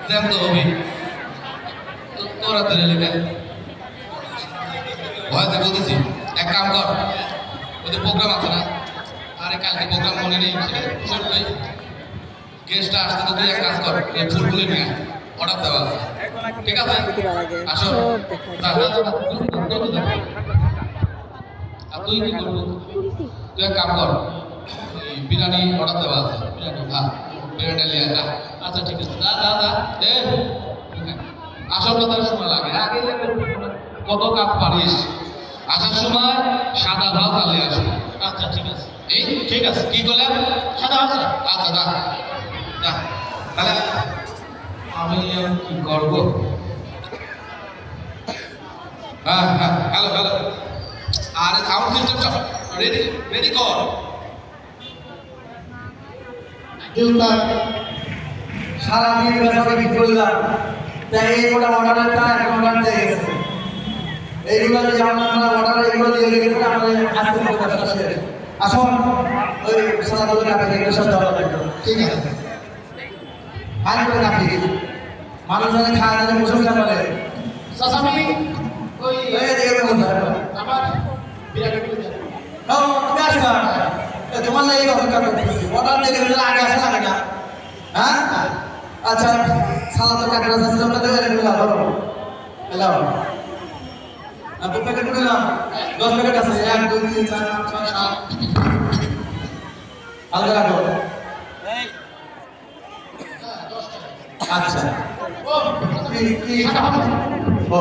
jam তো হবি তোরা ধরে লিখে ভয়তে বলতেছি এক কাম কর ওদের প্রোগ্রাম আছে না আরে কালকে প্রোগ্রাম মনে নেই সেটা তুই গেস্টটা আসতে তো তুই এক কাজ কর এই ফুলগুলো নিয়ে অর্ডার দেওয়া আছে ঠিক আছে আসো আর তুই কি করবো তুই এক কাম কর বিরিয়ানি অর্ডার দেওয়া আছে বিরিয়ানি হ্যাঁ বিরিয়ানি নিয়ে আচ্ছা ঠিক আছে দা দা দা এ আসার কথা সময় লাগে আগে কত কাপ পারিস আসার সময় সাদা ভাত আলে আসবো আচ্ছা ঠিক আছে এই ঠিক আছে কি বলে সাদা ভাত আচ্ছা দা দা তাহলে আমি কি করবো হ্যাঁ হ্যাঁ হ্যালো হ্যালো আরে সাউন্ড সিস্টেম রেডি রেডি কর সারাদিন বেচাকে করলাম তাই এই গোটা অর্ডারটা এখন অর্ডার দিয়ে গেছে এইগুলো যে আমরা অর্ডার এগুলো দিয়ে গেলে আমাদের আজকে ব্যবসা শেষ আসুন ওই সাদা বলে কাপে এগুলো সব দেওয়া লাগবে ঠিক আছে আর করে কাপি মানুষ জানে খাওয়া জানে প্রশংসা করে সাসামি ওই দিকে বলতে আমার বিরাট তুমি আসবা তোমার লাগে অপেক্ষা করতেছি অর্ডার দিয়ে গেলে আগে আসা লাগে না হ্যাঁ আচ্ছা সাদা তো কাটা আছে আমরা দেবে হ্যালো আপনি প্যাকেট করে নাও 10 প্যাকেট আছে 1 2 3 4 5 6 7 আলগা রাখো এই আচ্ছা ও কি ও